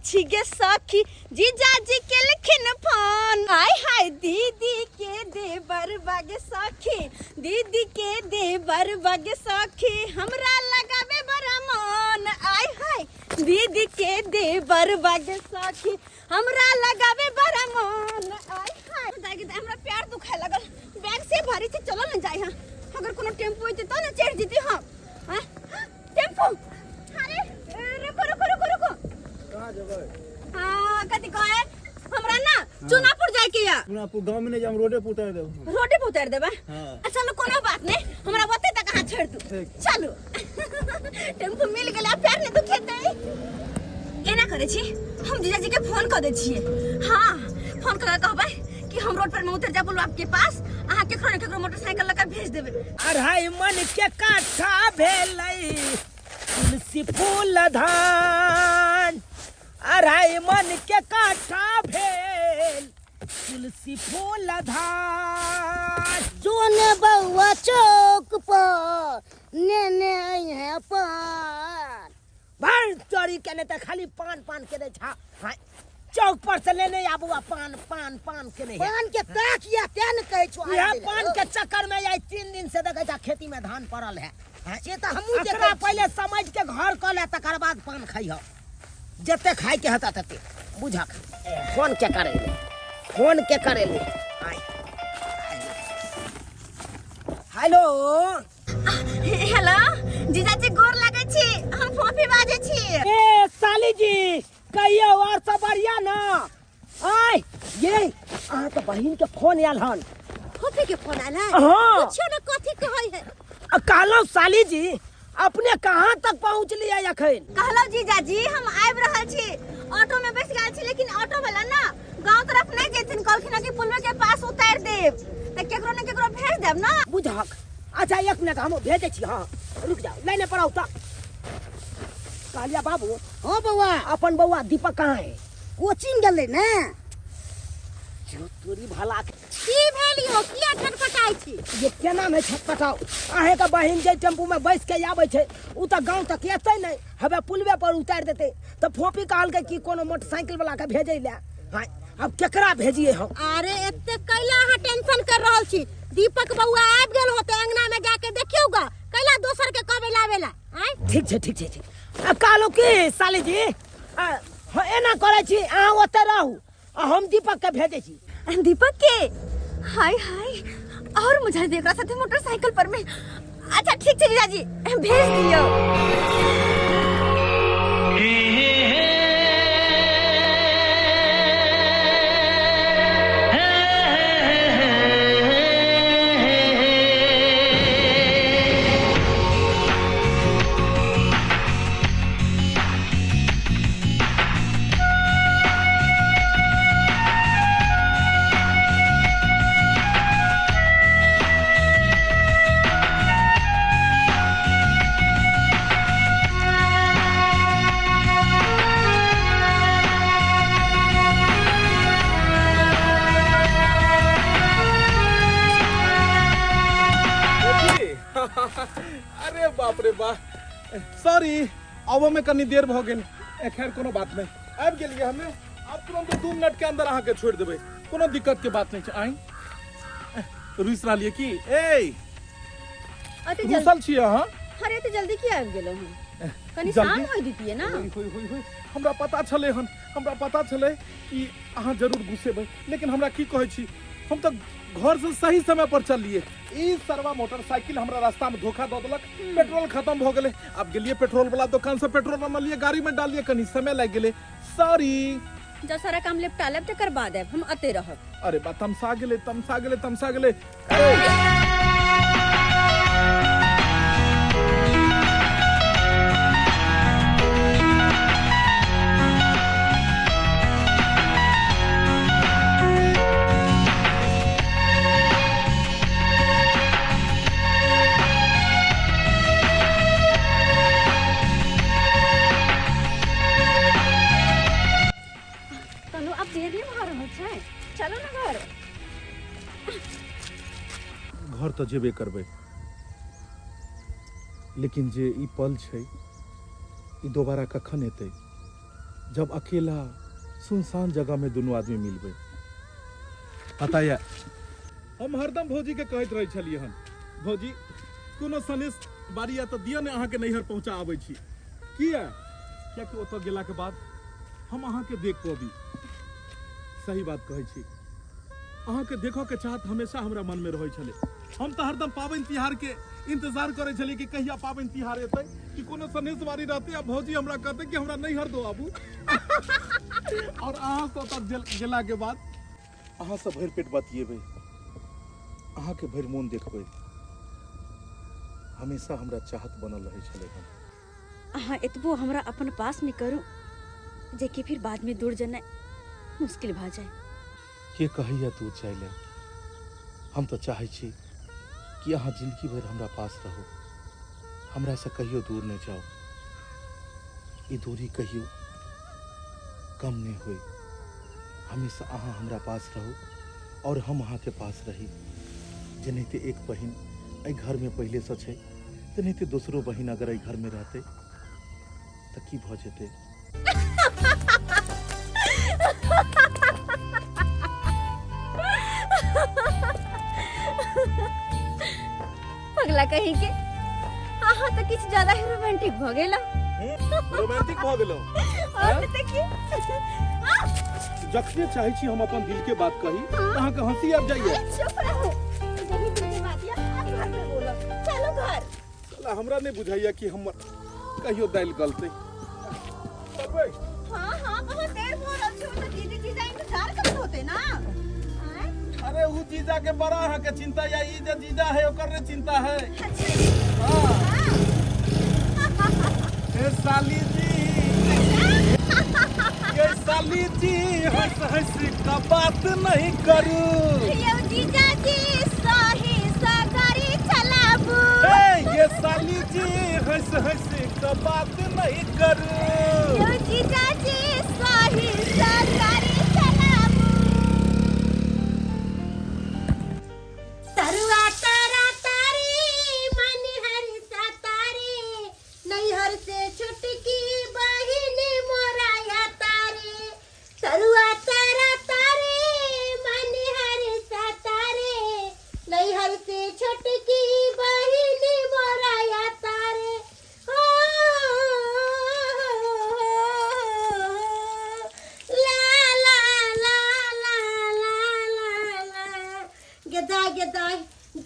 छी गे सखी जीजाजी के लिखिन फोन हाय हाय दीदी के देवर बागे सखी दीदी के देवर बागे सखी हमरा लगावे बड़ा मन आय हाय दीदी के देवर बागे सखी हमरा लगावे बड़ा मन आय हाय हमरा प्यार दुखाए लगल बैग से भारी से चलो न जाए हां अगर कोनो टेम्पो होते तो न चढ़ जीती हां हां टेम्पो अरे रुको कहां जेबै हां कथि कहे हमरा ना चुनापुर जाए के या चुनापुर गांव में नहीं हम रोडे पे उतार देब रोडे पे उतार देबा हां अच्छा लो कोनो बात नहीं हमरा बते तक कहां छोड़ दू चलो टेम्पो मिल गेला प्यार ने दुखेतै एना करे छी हम जीजाजी के फोन कर दे छिए हां फोन कर कहबै कि हम रोड पर में उतर जाबो आपके पास आहा केकरो मोटरसाइकिल लगा भेज देबे अढ़ाई मन के काठा भेलै तुलसी फूल धान अढ़ाई मन के काठा भेल तुलसी फूल धान जोने बउआ चौक पर नेने है पान भर चोरी के नहीं खाली पान के दे छा हां चौक पर से लेने आबुआ पान के नहीं पान के ताकिया क्या न कहै छो यह पान के चक्कर में आई 3 दिन से देखै छा खेती में धान पड़ल है से त हमहु एकरा पहले समझ के घर क ले तकर बाद पान खाइह जते खाए के हता तते बुझा फोन के करे ले हेलो हेलो जीजाजी गोर लागै छी हम फोफी बाजे छी ए साली जी कहियो और सब बढ़िया ना आय ये आ तो बहिन के फोन आयल हन फोफी के फोन आयल है हां पूछियो ना कथि कहै है कहलो साली जी अपने कहां तक पहुंचली है अखन कहलो जीजाजी हम आबि रहल छी ऑटो में बैठ गेल छी लेकिन ऑटो वाला ना गांव तरफ नहीं जेथिन कहलखिन कि पुलवे के पास उतार देब त केकरो ने केकरो भेज देब ना बुझक अच्छा 1 मिनट हम भेजै छी हां रुक जाओ लाइन पर आओ त कालिया बाबू हां बउआ अपन बउआ दीपक कहां है कोचिंग गेलै ने जो तोरी भला की भेलियो किया छटपटाई छी ये केना में छटपटाओ आहे का बहिन जे टेम्पू में बैठ के आबै छै उ त गांव तक एतै नै हबे पुलवे पर उतार देते त फोपी कहल के कि कोनो मोटरसाइकिल वाला के भेजै ले हां अब केकरा भेजिए हम अरे एते कैला अहाँ टेंशन कर रहल छी दीपक बउआ आबि गेल होते अंगना में जाके देखियोगा कैला दोसर के कहबे लावेला आय ठीक छै कालो की साली जी एना करे छी अहाँ ओते रहू हम दीपक के भेजै छी दीपक के हाय और मुझे देखरा साथे मोटरसाइकिल पर में अच्छा ठीक छै जीजाजी भेज दियो अरे बाप रे बा सॉरी आबो में कनी देर भ गेल खैर कोनो बात नहीं आबि गेलिए हमें अब तुरंत 2 मिनट के अंदर आके छोड़ देबे कोनो दिक्कत के बात नहीं छै आई रुइस रहलिए की ए अते घुसल छी हां अरे एते जल्दी किया आबि गेलो हम कनी शाम होई दितिए ना होई हमरा पता छले कि अहाँ जरूर घुसेबै लेकिन हमरा की कहै छी हम तो घर से सही समय पर चलिए ई सरवा मोटरसाइकिल हमरा रास्ता में धोखा द देलक पेट्रोल खत्म हो गेले अब गेलिए पेट्रोल वाला दुकान से पेट्रोल बनलिए गाड़ी में डालिए कनी समय लग गेले सॉरी जब सारा काम लेपटा लेब तकर बाद आब हम अते रहब अरे बा तमसा गेले चलो ना घर तो जेबे करबे लेकिन जे ई पल छै ई दोबारा कखन एतै जब अकेला सुनसान जगह में दोनों आदमी मिलबे। पता है हम हरदम भौजी के कहत रहे छलिए हन, भौजी कोनो सनेश बारी या तो दिया ने अहाँ के नैहर पहुंचा आबै छी। किया कि ओतऽ गेला के बाद हम अहाँ के देख पबी। सही बात कहै छी, अहाँ के देखो के चाहत हमेशा हमरा मन में रहै छले। हम तो हरदम पाबनि तिहार के इंतजार करे छलिए कि कहिया पाबनि तिहार एतै, कि कोनो सनेश बारी रहते आ भौजी हमरा कहते कि हमरा नैहर दो आबू। और अहाँ से ओतऽ गेला के बाद अहाँ से भरि पेट बतियेबै, अहाँ के भरि मोन देखबै। हमेशा हमरा चाहत बनल रहे छले हन। अहाँ एतबो हमरा अपन पास में करू जे कि फिर बाद में दूर जेनाइ मुश्किल भ जाए। के कहैया तू चले, हम तो चाहे छी कि अहाँ जिंदगी भर हमरा पास रहो, हमरा से कहियो दूर नहीं जाओ। ये दूरी कहियो कम नहीं हुई। हमेशा अहाँ हमरा पास रहो और हम अहाँ के पास रही। जेनाहिते एक बहिन एहि घर में पहले से छै, तेनाहिते दोसरो बहिन अगर एहि घर में रहते तो की भ जेते। पगला कहीं के अहाँ तो किछ ज्यादा ही रोमांटिक भ गेला। रोमांटिक भ गेलो और देखिए जखने चाहे छी हम अपन दिल के बात कही अहाँ के हंसी आबि जाइए। चुप रहो, यही दिल की बात है, आप घर में बोलो। चलो घर। साला हमरा नहीं बुझाइया कि हम कहियो दाइल गलते। चलबै। हाँ बहुत देर हो रहा है, तो दीदी जीजा इंतजार करते होते ना। अरे वो जीजा के बड़ा है के चिंता या ई जे जीजा है ओकर रे चिंता है। अच्छा हां ए साली जी, ये साली जी हंस हंस का बात नहीं करू। ये जीजा जी सही सगारी चलाबू। ये साली जी हंस हंस का बात नहीं करू। ये जीजा जी सही सगारी चलाबू। तरुआ तारा तारी मन हर सतारे, नैहर से छुटकी बहिन मोराया तारे। तरुआ तारा तारे मन हर सतारे, नैहर से छुटकी बहिन मोराया तारे। ला ला ला ला ला ला गेदाय गेदाय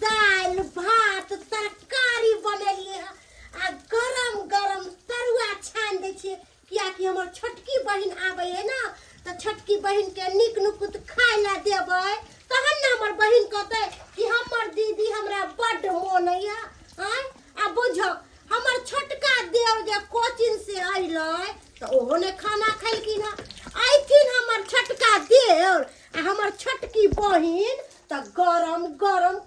दाल भात तरकारी बनेलिए आ गरम गरम तरुआ छान दै छियै, कियाकि हमर छोटकी बहिन आबै है ना, तऽ छोटकी बहिन के नीक नुकुत खाय ला देबै, तहन ना हमर बहिन कहतै कि हमर दीदी हमरा बड्ड मोनैया। आ बुझो हमर छोटका देव जे कोचिंग से अइलै तऽ ओहो ने खाना खैलखिन हँ। अइथिन हमर छोटका देव आ हमर छोटकी बहिन तऽ गरम गरम